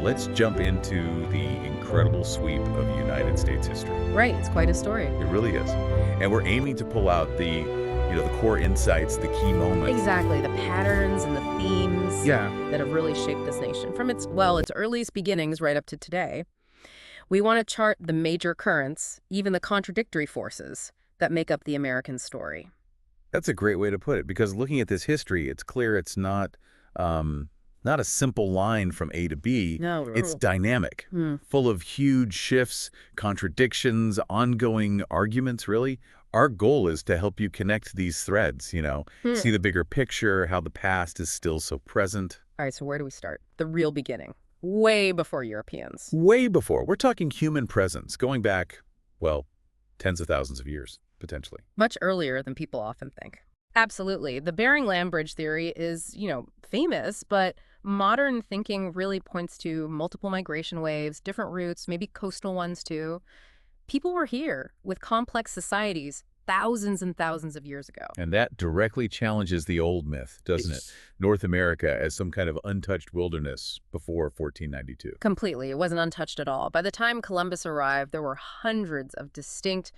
let's jump into the incredible sweep of United States history. Right, it's quite a story. It really is. And we're aiming to pull out the core insights, the key moments. Exactly, the patterns and the themes Yeah. that have really shaped this nation from its earliest beginnings right up to today. We want to chart the major currents, even the contradictory forces that make up the American story. That's a great way to put it, because looking at this history, it's clear it's not a simple line from A to B. No. It's dynamic, full of huge shifts, contradictions, ongoing arguments, really. Our goal is to help you connect these threads, see the bigger picture, how the past is still so present. All right, so where do we start? The real beginning. Way before Europeans. Way before. We're talking human presence, going back, tens of thousands of years, potentially. Much earlier than people often think. Absolutely. The Bering Land Bridge theory is, famous, but modern thinking really points to multiple migration waves, different routes, maybe coastal ones too. People were here with complex societies thousands and thousands of years ago. And that directly challenges the old myth, doesn't it? North America as some kind of untouched wilderness before 1492. Completely. It wasn't untouched at all. By the time Columbus arrived, there were hundreds of distinct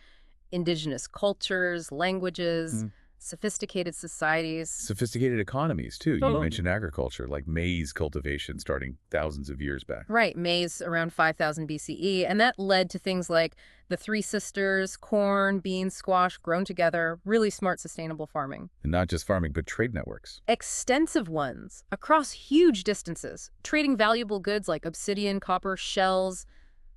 indigenous cultures, languages, sophisticated societies. Sophisticated economies, too. You mentioned agriculture, like maize cultivation starting thousands of years back. Right, maize around 5000 BCE, and that led to things like the Three Sisters, corn, beans, squash grown together, really smart, sustainable farming. And not just farming, but trade networks. Extensive ones, across huge distances, trading valuable goods like obsidian, copper, shells.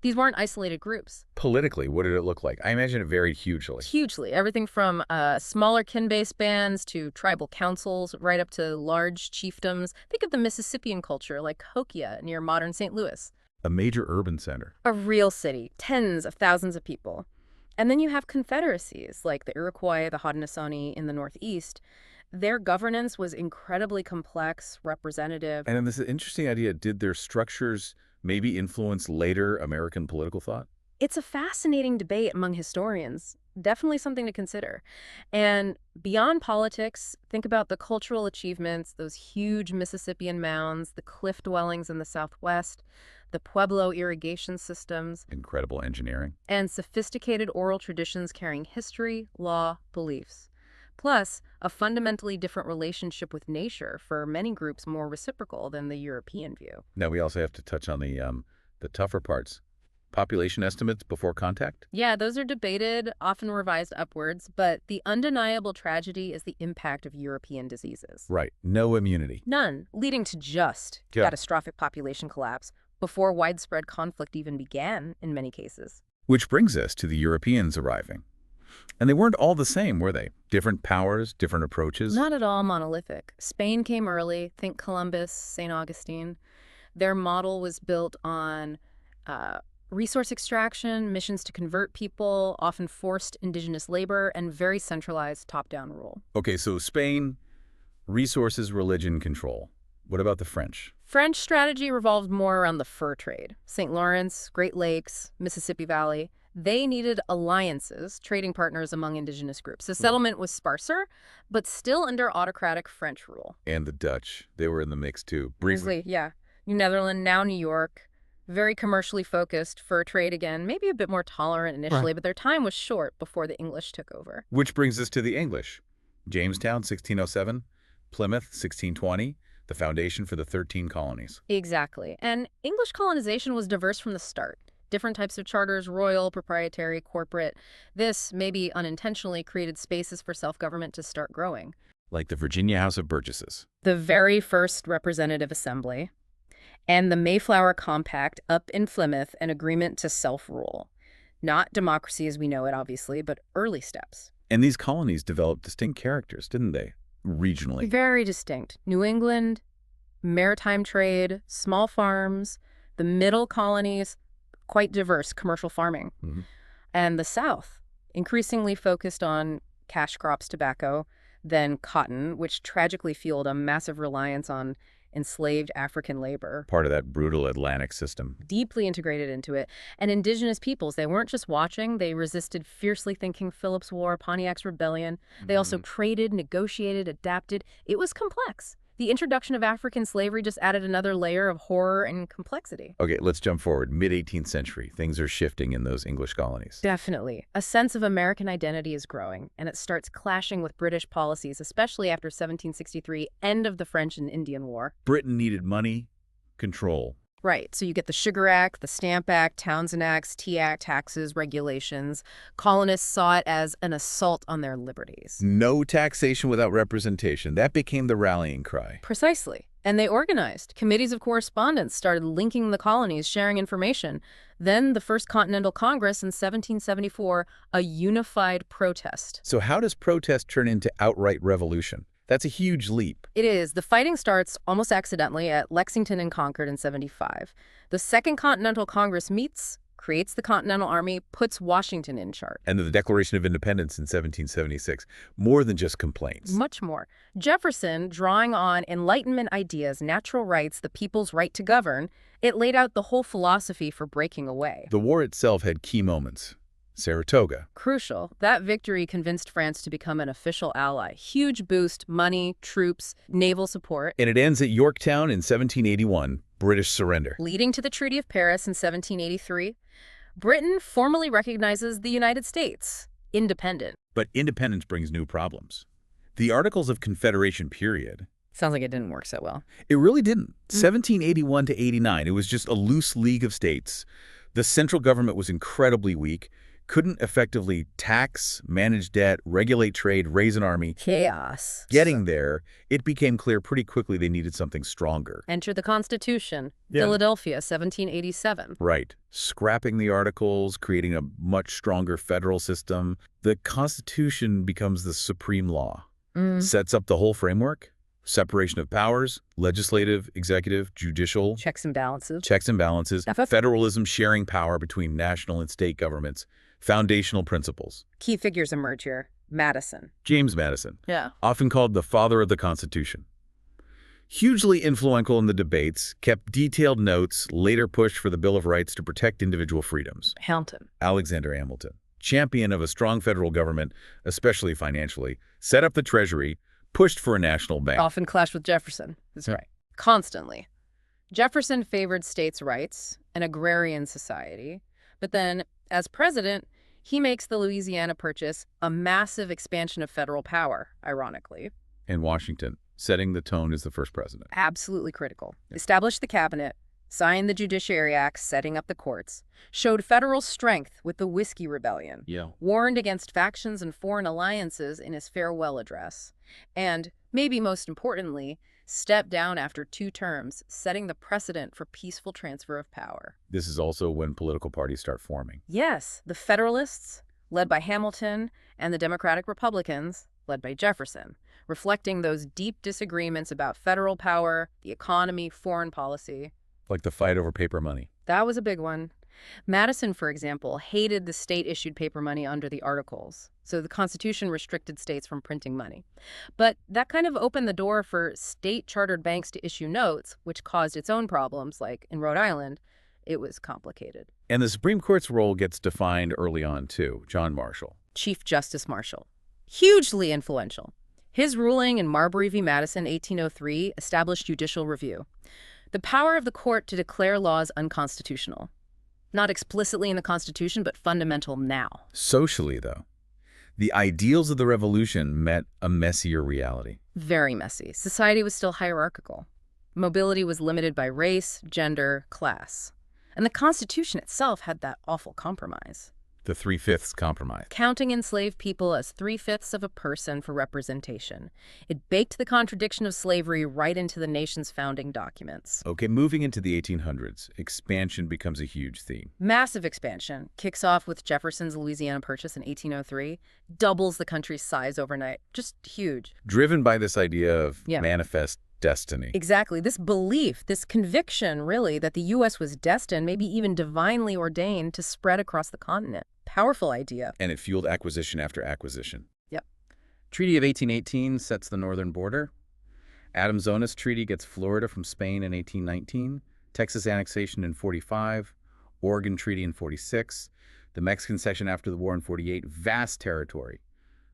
These weren't isolated groups. Politically, what did it look like? I imagine it varied hugely. Hugely. Everything from smaller kin-based bands to tribal councils, right up to large chiefdoms. Think of the Mississippian culture like Hokia near modern St. Louis. A major urban center. A real city, tens of thousands of people. And then you have confederacies like the Iroquois, the Haudenosaunee in the Northeast. Their governance was incredibly complex, representative. And then this interesting idea, did their structures maybe influence later American political thought? It's a fascinating debate among historians. Definitely something to consider. And beyond politics, think about the cultural achievements, those huge Mississippian mounds, the cliff dwellings in the Southwest, the Pueblo irrigation systems. Incredible engineering. And sophisticated oral traditions carrying history, law, beliefs. Plus, a fundamentally different relationship with nature, for many groups more reciprocal than the European view. Now, we also have to touch on the tougher parts. Population estimates before contact? Yeah, those are debated, often revised upwards, but the undeniable tragedy is the impact of European diseases. Right. No immunity. None, leading to just catastrophic population collapse before widespread conflict even began in many cases. Which brings us to the Europeans arriving. And they weren't all the same, were they? Different powers, different approaches? Not at all monolithic. Spain came early. Think Columbus, St. Augustine. Their model was built on resource extraction, missions to convert people, often forced indigenous labor, and very centralized top-down rule. Okay, so Spain, resources, religion, control. What about the French? French strategy revolved more around the fur trade. St. Lawrence, Great Lakes, Mississippi Valley. They needed alliances, trading partners among indigenous groups. The settlement was sparser, but still under autocratic French rule. And the Dutch. They were in the mix, too. Briefly, yeah. New Netherlands, now New York. Very commercially focused, fur trade again, maybe a bit more tolerant initially, but their time was short before the English took over. Which brings us to the English. Jamestown, 1607. Plymouth, 1620. The foundation for the 13 colonies. Exactly. And English colonization was diverse from the start. Different types of charters, royal, proprietary, corporate. This, maybe unintentionally, created spaces for self-government to start growing. Like the Virginia House of Burgesses. The very first representative assembly. And the Mayflower Compact up in Plymouth, an agreement to self-rule. Not democracy as we know it, obviously, but early steps. And these colonies developed distinct characters, didn't they? Regionally. Very distinct. New England, maritime trade, small farms, the middle colonies, quite diverse commercial farming. And the South, increasingly focused on cash crops, tobacco, then cotton, which tragically fueled a massive reliance on enslaved African labor. Part of that brutal Atlantic system. Deeply integrated into it. And indigenous peoples, they weren't just watching, they resisted fiercely thinking Philip's War, Pontiac's Rebellion. They also traded, negotiated, adapted. It was complex. The introduction of African slavery just added another layer of horror and complexity. Okay, let's jump forward. Mid-18th century. Things are shifting in those English colonies. Definitely. A sense of American identity is growing, and it starts clashing with British policies, especially after 1763, end of the French and Indian War. Britain needed money, control. Right. So you get the Sugar Act, the Stamp Act, Townshend Acts, Tea Act, taxes, regulations. Colonists saw it as an assault on their liberties. No taxation without representation. That became the rallying cry. Precisely. And they organized. Committees of correspondence started linking the colonies, sharing information. Then the First Continental Congress in 1774, a unified protest. So how does protest turn into outright revolution? That's a huge leap. It is. The fighting starts almost accidentally at Lexington and Concord in 75. The Second Continental Congress meets, creates the Continental Army, puts Washington in charge. And the Declaration of Independence in 1776. More than just complaints. Much more. Jefferson, drawing on Enlightenment ideas, natural rights, the people's right to govern, it laid out the whole philosophy for breaking away. The war itself had key moments. Saratoga. Crucial. That victory convinced France to become an official ally. Huge boost, money, troops, naval support. And it ends at Yorktown in 1781, British surrender. Leading to the Treaty of Paris in 1783. Britain formally recognizes the United States. Independent. But independence brings new problems. The Articles of Confederation period. Sounds like it didn't work so well. It really didn't. 1781 to 89, it was just a loose league of states. The central government was incredibly weak. Couldn't effectively tax, manage debt, regulate trade, raise an army. Chaos. Getting there, it became clear pretty quickly they needed something stronger. Enter the Constitution. Yeah. Philadelphia, 1787. Right. Scrapping the Articles, creating a much stronger federal system. The Constitution becomes the supreme law. Sets up the whole framework. Separation of powers, legislative, executive, judicial. Checks and balances. Checks and balances. Federalism, sharing power between national and state governments. Foundational principles. Key figures emerge here. Madison. James Madison. Yeah. Often called the father of the Constitution. Hugely influential in the debates, kept detailed notes, later pushed for the Bill of Rights to protect individual freedoms. Hamilton. Alexander Hamilton. Champion of a strong federal government, especially financially. Set up the Treasury. Pushed for a national bank. Often clashed with Jefferson. That's right. Constantly. Jefferson favored states' rights, an agrarian society. But then, as president, he makes the Louisiana Purchase a massive expansion of federal power, ironically. And Washington, setting the tone as the first president. Absolutely critical. Established the cabinet, signed the Judiciary Act, setting up the courts, showed federal strength with the Whiskey Rebellion, warned against factions and foreign alliances in his farewell address, and, maybe most importantly, stepped down after 2 terms, setting the precedent for peaceful transfer of power. This is also when political parties start forming. Yes, the Federalists, led by Hamilton, and the Democratic Republicans, led by Jefferson, reflecting those deep disagreements about federal power, the economy, foreign policy. Like the fight over paper money. That was a big one. Madison, for example, hated the state-issued paper money under the Articles, so the Constitution restricted states from printing money. But that kind of opened the door for state-chartered banks to issue notes, which caused its own problems, like in Rhode Island. It was complicated. And the Supreme Court's role gets defined early on, too. John Marshall. Chief Justice Marshall. Hugely influential. His ruling in Marbury v. Madison, 1803, established judicial review. The power of the court to declare laws unconstitutional. Not explicitly in the Constitution, but fundamental now. Socially, though, the ideals of the revolution met a messier reality. Very messy. Society was still hierarchical. Mobility was limited by race, gender, class. And the Constitution itself had that awful compromise. The 3/5 compromise. Counting enslaved people as 3/5 of a person for representation. It baked the contradiction of slavery right into the nation's founding documents. Okay, moving into the 1800s, expansion becomes a huge theme. Massive expansion. Kicks off with Jefferson's Louisiana Purchase in 1803. Doubles the country's size overnight. Just huge. Driven by this idea of manifest destiny. Exactly. This belief, this conviction, really, that the U.S. was destined, maybe even divinely ordained, to spread across the continent. Powerful idea. And it fueled acquisition after acquisition. Yep. Treaty of 1818 sets the northern border. Adams-Onis Treaty gets Florida from Spain in 1819. Texas annexation in 45. Oregon Treaty in 46. The Mexican cession after the war in 48. Vast territory.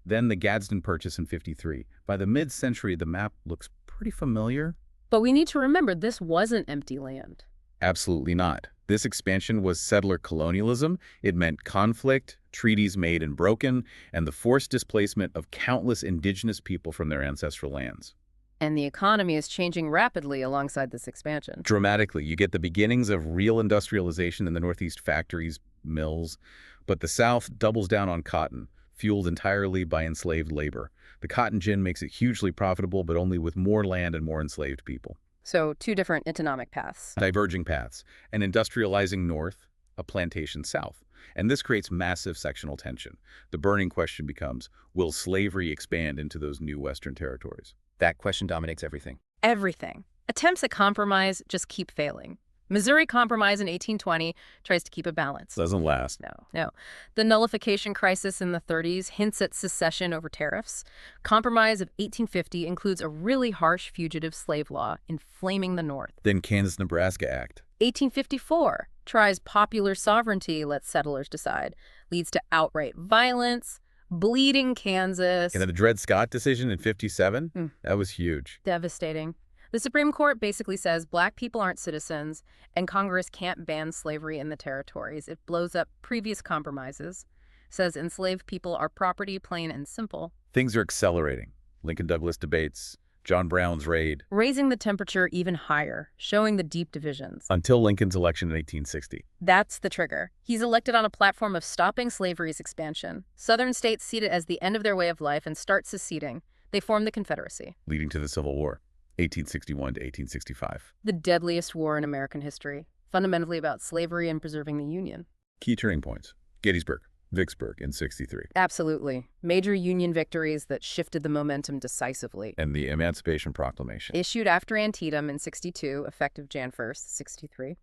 Then the Gadsden Purchase in 53. By the mid-century, the map looks pretty familiar. But we need to remember this wasn't empty land. Absolutely not. This expansion was settler colonialism. It meant conflict, treaties made and broken, and the forced displacement of countless indigenous people from their ancestral lands. And the economy is changing rapidly alongside this expansion. Dramatically, you get the beginnings of real industrialization in the Northeast: factories, mills, but the South doubles down on cotton, fueled entirely by enslaved labor. The cotton gin makes it hugely profitable, but only with more land and more enslaved people. So 2 different economic paths. Diverging paths, an industrializing North, a plantation South. And this creates massive sectional tension. The burning question becomes, will slavery expand into those new Western territories? That question dominates everything. Everything. Attempts at compromise just keep failing. Missouri Compromise in 1820 tries to keep a balance. Doesn't last. No. The nullification crisis in the 30s hints at secession over tariffs. Compromise of 1850 includes a really harsh fugitive slave law inflaming the North. Then Kansas-Nebraska Act. 1854 tries popular sovereignty, let settlers decide, leads to outright violence, bleeding Kansas. And the Dred Scott decision in 57? That was huge. Devastating. The Supreme Court basically says black people aren't citizens and Congress can't ban slavery in the territories. It blows up previous compromises, says enslaved people are property, plain and simple. Things are accelerating. Lincoln-Douglas debates, John Brown's raid. Raising the temperature even higher, showing the deep divisions. Until Lincoln's election in 1860. That's the trigger. He's elected on a platform of stopping slavery's expansion. Southern states see it as the end of their way of life and start seceding. They form the Confederacy. Leading to the Civil War. 1861 to 1865. The deadliest war in American history, fundamentally about slavery and preserving the Union. Key turning points. Gettysburg, Vicksburg in 63. Absolutely. Major Union victories that shifted the momentum decisively. And the Emancipation Proclamation. Issued after Antietam in 62, effective Jan 1st, 63.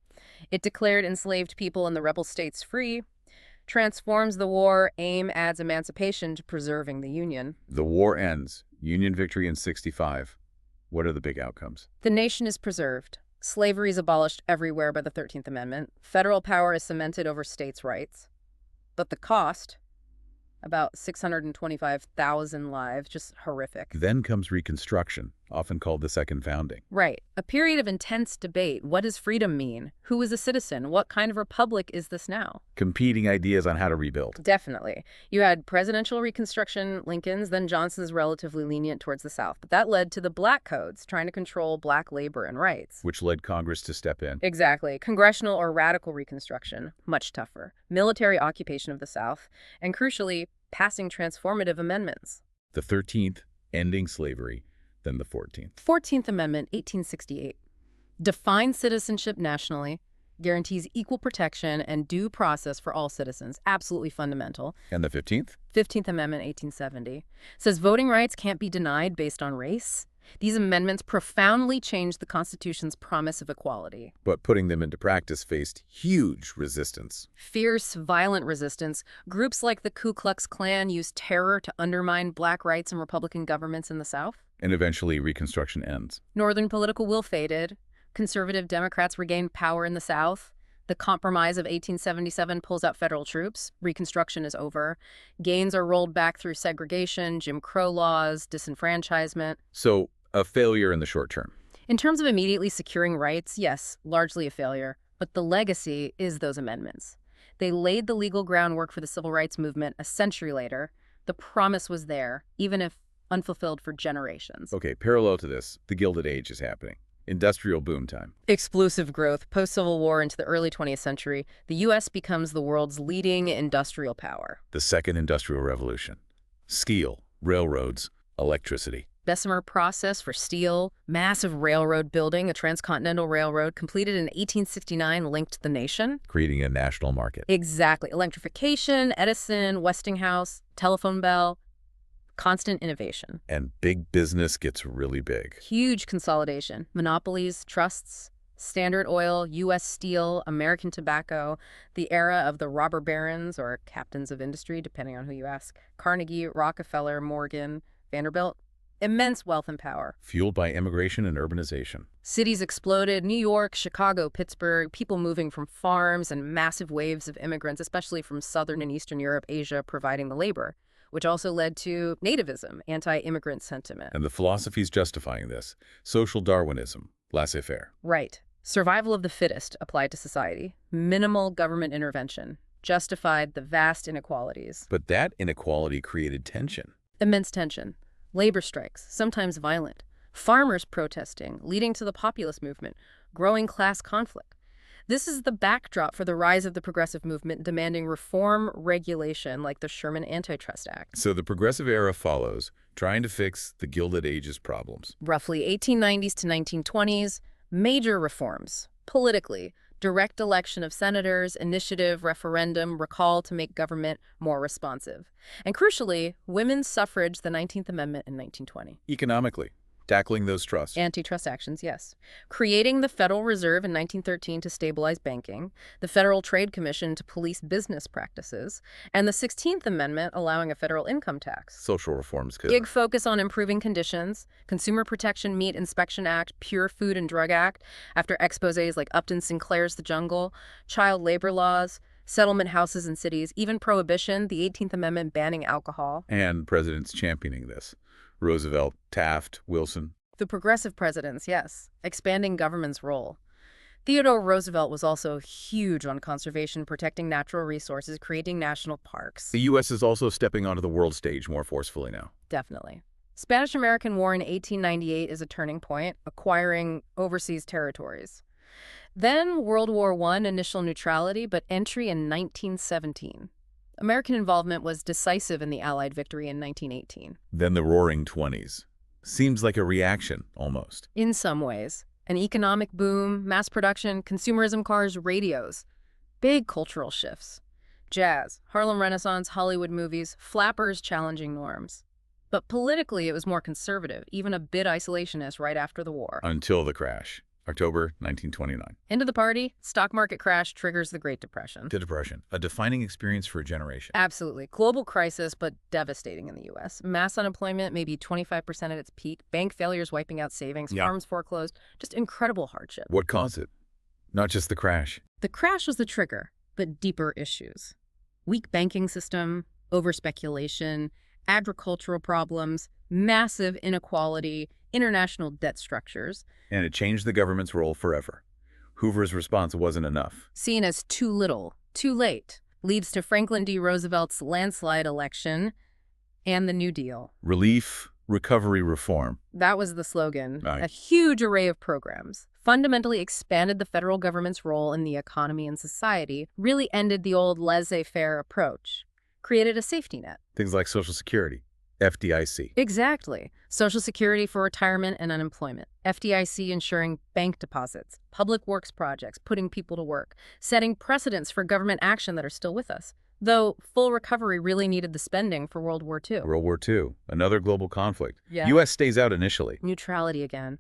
It declared enslaved people in the rebel states free, transforms the war, aim adds emancipation to preserving the Union. The war ends. Union victory in 65. What are the big outcomes? The nation is preserved. Slavery is abolished everywhere by the 13th Amendment. Federal power is cemented over states' rights. But the cost, about 625,000 lives, just horrific. Then comes Reconstruction, often called the Second Founding. Right. A period of intense debate. What does freedom mean? Who is a citizen? What kind of republic is this now? Competing ideas on how to rebuild. Definitely. You had presidential Reconstruction, Lincoln's, then Johnson's relatively lenient towards the South. But that led to the Black Codes, trying to control Black labor and rights. Which led Congress to step in. Exactly. Congressional or radical Reconstruction, much tougher. Military occupation of the South, and crucially, passing transformative amendments. The 13th, ending slavery, then the 14th. 14th Amendment, 1868. Defines citizenship nationally, guarantees equal protection and due process for all citizens. Absolutely fundamental. And the 15th? 15th Amendment, 1870. Says voting rights can't be denied based on race. These amendments profoundly changed the Constitution's promise of equality. But putting them into practice faced huge resistance. Fierce, violent resistance. Groups like the Ku Klux Klan used terror to undermine Black rights and Republican governments in the South. And eventually, Reconstruction ends. Northern political will faded. Conservative Democrats regained power in the South. The Compromise of 1877 pulls out federal troops. Reconstruction is over. Gains are rolled back through segregation, Jim Crow laws, disenfranchisement. So, a failure in the short term. In terms of immediately securing rights, yes, largely a failure. But the legacy is those amendments. They laid the legal groundwork for the civil rights movement a century later. The promise was there, even if unfulfilled for generations. Okay, parallel to this, the Gilded Age is happening. Industrial boom time. Explosive growth. Post-Civil War into the early 20th century, the U.S. becomes the world's leading industrial power. The Second Industrial Revolution. Steel, railroads, electricity. Bessemer process for steel, massive railroad building, a transcontinental railroad completed in 1869 linked the nation. Creating a national market. Exactly. Electrification, Edison, Westinghouse, telephone bell. Constant innovation. And big business gets really big. Huge consolidation. Monopolies, trusts, Standard Oil, U.S. Steel, American Tobacco, the era of the robber barons or captains of industry, depending on who you ask. Carnegie, Rockefeller, Morgan, Vanderbilt. Immense wealth and power. Fueled by immigration and urbanization. Cities exploded. New York, Chicago, Pittsburgh, people moving from farms and massive waves of immigrants, especially from Southern and Eastern Europe, Asia, providing the labor. which also led to nativism, anti-immigrant sentiment. And the philosophies justifying this: social Darwinism, laissez-faire. Right. Survival of the fittest applied to society. Minimal government intervention justified the vast inequalities. But that inequality created tension. Immense tension. Labor strikes, sometimes violent. Farmers protesting, leading to the populist movement. Growing class conflict. This is the backdrop for the rise of the progressive movement demanding reform regulation like the Sherman Antitrust Act. So the progressive era follows, trying to fix the Gilded Age's problems. Roughly 1890s to 1920s, major reforms. Politically, direct election of senators, initiative, referendum, recall to make government more responsive. And crucially, women's suffrage, the 19th Amendment in 1920. Economically, tackling those trusts. Antitrust actions, yes. Creating the Federal Reserve in 1913 to stabilize banking, the Federal Trade Commission to police business practices, and the 16th Amendment allowing a federal income tax. Social reforms could. Big focus on improving conditions, Consumer Protection Meat Inspection Act, Pure Food and Drug Act, after exposés like Upton Sinclair's The Jungle, child labor laws, settlement houses in cities, even prohibition, the 18th Amendment banning alcohol. And presidents championing this: Roosevelt, Taft, Wilson. The progressive presidents, yes, expanding government's role. Theodore Roosevelt was also huge on conservation, protecting natural resources, creating national parks. The U.S. is also stepping onto the world stage more forcefully now. Definitely. Spanish-American War in 1898 is a turning point, acquiring overseas territories. Then World War I, initial neutrality, but entry in 1917. American involvement was decisive in the Allied victory in 1918. Then the Roaring Twenties. Seems like a reaction, almost. In some ways. An economic boom, mass production, consumerism, cars, radios. Big cultural shifts. Jazz, Harlem Renaissance, Hollywood movies, flappers challenging norms. But politically, it was more conservative, even a bit isolationist right after the war. Until the crash. October 1929. End of the party, stock market crash triggers the Great Depression. The Depression, a defining experience for a generation. Absolutely. Global crisis, but devastating in the U.S. Mass unemployment, maybe 25% at its peak. Bank failures wiping out savings. Yeah. Farms foreclosed. Just incredible hardship. What caused it? Not just the crash. The crash was the trigger, but deeper issues. Weak banking system, overspeculation, agricultural problems, massive inequality, international debt structures. And it changed the government's role forever. Hoover's response wasn't enough. Seen as too little, too late, leads to Franklin D. Roosevelt's landslide election and the New Deal. Relief, recovery, reform. That was the slogan. Right. A huge array of programs. Fundamentally expanded the federal government's role in the economy and society, really ended the old laissez-faire approach, created a safety net. Things like Social Security, FDIC. Exactly. Social Security for retirement and unemployment. FDIC ensuring bank deposits, public works projects, putting people to work, setting precedents for government action that are still with us. Though full recovery really needed the spending for World War II. World War II, another global conflict. Yeah. U.S. stays out initially. Neutrality again.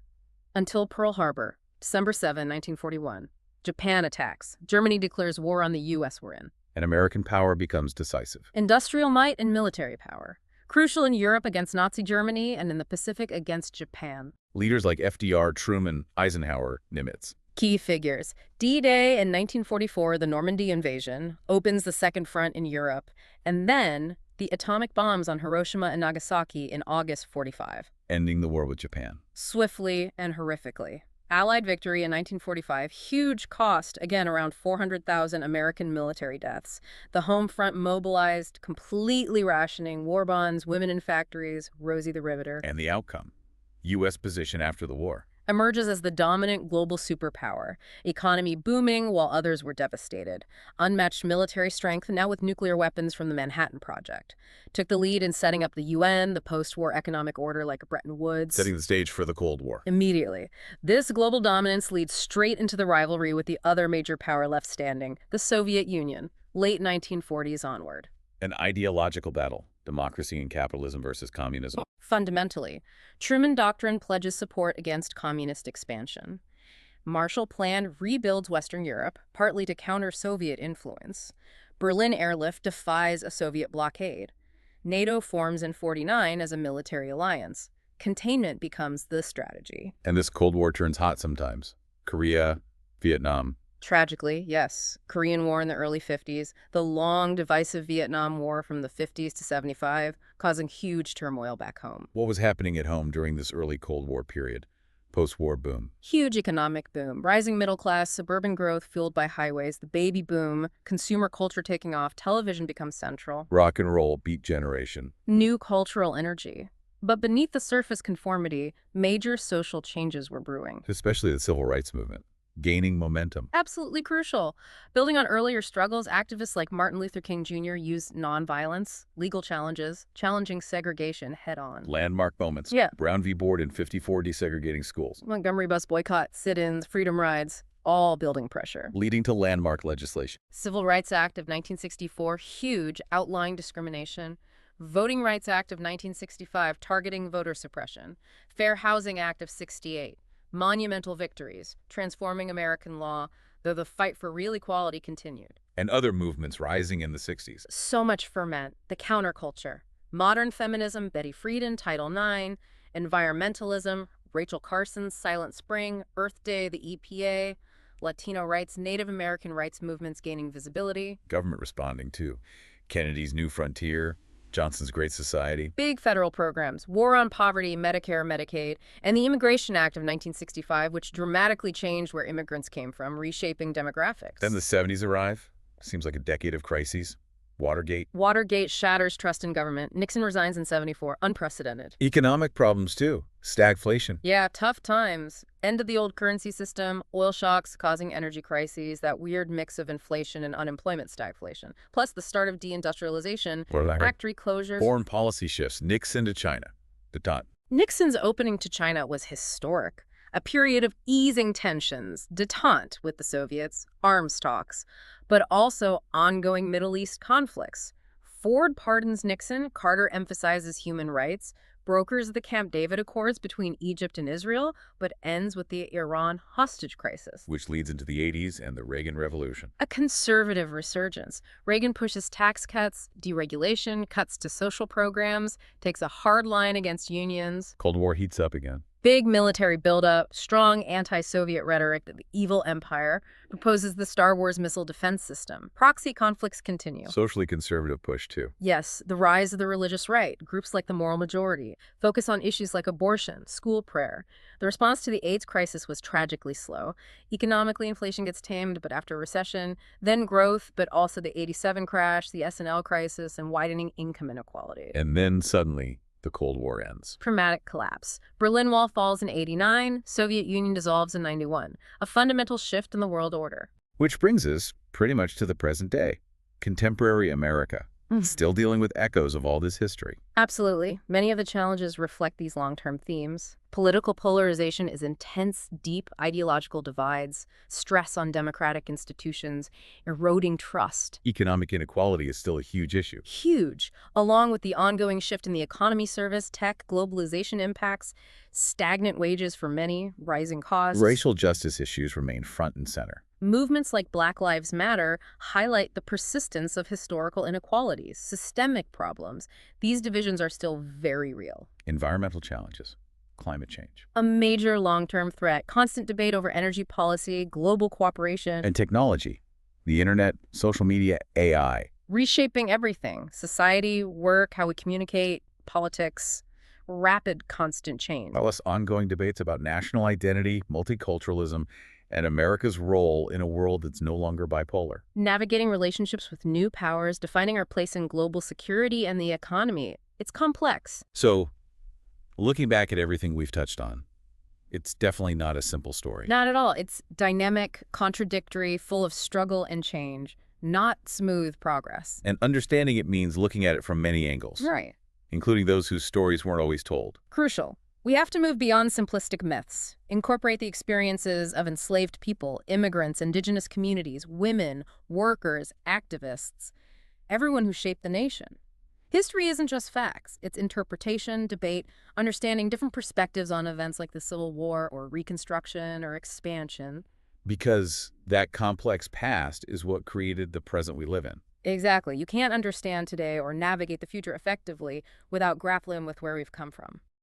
Until Pearl Harbor, December 7, 1941. Japan attacks. Germany declares war on the U.S. we're in. And American power becomes decisive. Industrial might and military power. Crucial in Europe against Nazi Germany and in the Pacific against Japan. Leaders like FDR, Truman, Eisenhower, Nimitz. Key figures. D-Day in 1944, the Normandy invasion, opens the Second Front in Europe, and then the atomic bombs on Hiroshima and Nagasaki in August 45. Ending the war with Japan. Swiftly and horrifically. Allied victory in 1945, huge cost, again around 400,000 American military deaths. The home front mobilized, completely rationing, war bonds, women in factories, Rosie the Riveter. And the outcome. U.S. position after the war. Emerges as the dominant global superpower, economy booming while others were devastated. Unmatched military strength, now with nuclear weapons from the Manhattan Project. Took the lead in setting up the UN, the post-war economic order like Bretton Woods. Setting the stage for the Cold War. Immediately. This global dominance leads straight into the rivalry with the other major power left standing, the Soviet Union, late 1940s onward. An ideological battle. Democracy and capitalism versus communism. Fundamentally, Truman Doctrine pledges support against communist expansion. Marshall Plan rebuilds Western Europe, partly to counter Soviet influence. Berlin airlift defies a Soviet blockade. NATO forms in '49 as a military alliance. Containment becomes the strategy. And this Cold War turns hot sometimes. Korea, Vietnam, Tragically, yes. Korean War in the early 50s, the long, divisive Vietnam War from the 50s to 75, causing huge turmoil back home. What was happening at home during this early Cold War period? Post-war boom. Huge economic boom, rising middle class, suburban growth fueled by highways, the baby boom, consumer culture taking off, television becomes central. Rock and roll, beat generation. New cultural energy. But beneath the surface conformity, major social changes were brewing. Especially the civil rights movement, gaining momentum. Absolutely crucial. Building on earlier struggles, activists like Martin Luther King Jr. used nonviolence, legal challenges, challenging segregation head-on. Landmark moments. Yeah. Brown v. Board in 54 desegregating schools. Montgomery bus boycott, sit-ins, freedom rides, all building pressure. Leading to landmark legislation. Civil Rights Act of 1964, huge, outlying discrimination. Voting Rights Act of 1965, targeting voter suppression. Fair Housing Act of 68. Monumental victories, transforming American law, though the fight for real equality continued. And other movements rising in the 60s. So much ferment, the counterculture. Modern feminism, Betty Friedan, Title IX, environmentalism, Rachel Carson's Silent Spring, Earth Day, the EPA, Latino rights, Native American rights movements gaining visibility. Government responding to Kennedy's New Frontier, Johnson's Great Society. Big federal programs, War on Poverty, Medicare, Medicaid, and the Immigration Act of 1965, which dramatically changed where immigrants came from, reshaping demographics. Then the 70s arrive. Seems like a decade of crises. Watergate. Watergate shatters trust in government. Nixon resigns in 74. Unprecedented. Economic problems, too. Stagflation. Yeah, tough times. End of the old currency system, oil shocks causing energy crises, that weird mix of inflation and unemployment stagflation. Plus the start of deindustrialization, factory closures. Foreign policy shifts. Nixon to China. Detente. Nixon's opening to China was historic. A period of easing tensions, detente with the Soviets, arms talks, but also ongoing Middle East conflicts. Ford pardons Nixon, Carter emphasizes human rights, brokers the Camp David Accords between Egypt and Israel, but ends with the Iran hostage crisis. Which leads into the 80s and the Reagan Revolution. A conservative resurgence. Reagan pushes tax cuts, deregulation, cuts to social programs, takes a hard line against unions. Cold War heats up again. Big military buildup, strong anti-Soviet rhetoric that the evil empire proposes the Star Wars missile defense system. Proxy conflicts continue. Socially conservative push, too. Yes, the rise of the religious right, groups like the Moral Majority, focus on issues like abortion, school prayer. The response to the AIDS crisis was tragically slow. Economically, inflation gets tamed, but after a recession, then growth, but also the '87 crash, the S&L crisis, and widening income inequality. And then suddenly, the Cold War ends. Dramatic collapse. Berlin Wall falls in '89, Soviet Union dissolves in '91. A fundamental shift in the world order. Which brings us pretty much to the present day. Contemporary America. Still dealing with echoes of all this history. Absolutely. Many of the challenges reflect these long-term themes. Political polarization is intense, deep ideological divides, stress on democratic institutions, eroding trust. Economic inequality is still a huge issue. Huge, along with the ongoing shift in the economy service, tech, globalization impacts, stagnant wages for many, rising costs. Racial justice issues remain front and center. Movements like Black Lives Matter highlight the persistence of historical inequalities, systemic problems. These divisions are still very real. Environmental challenges. Climate change. A major long-term threat, constant debate over energy policy, global cooperation. And technology. The internet, social media, AI. Reshaping everything. Society, work, how we communicate, politics. Rapid, constant change. Plus ongoing debates about national identity, multiculturalism, and America's role in a world that's no longer bipolar. Navigating relationships with new powers, defining our place in global security and the economy. It's complex. So, looking back at everything we've touched on, it's definitely not a simple story. Not at all. It's dynamic, contradictory, full of struggle and change, not smooth progress. And understanding it means looking at it from many angles. Right. Including those whose stories weren't always told. Crucial. We have to move beyond simplistic myths, incorporate the experiences of enslaved people, immigrants, indigenous communities, women, workers, activists, everyone who shaped the nation. History isn't just facts. It's interpretation, debate, understanding different perspectives on events like the Civil War or Reconstruction or expansion. Because that complex past is what created the present we live in. Exactly. You can't understand today or navigate the future effectively without grappling with where we've come from.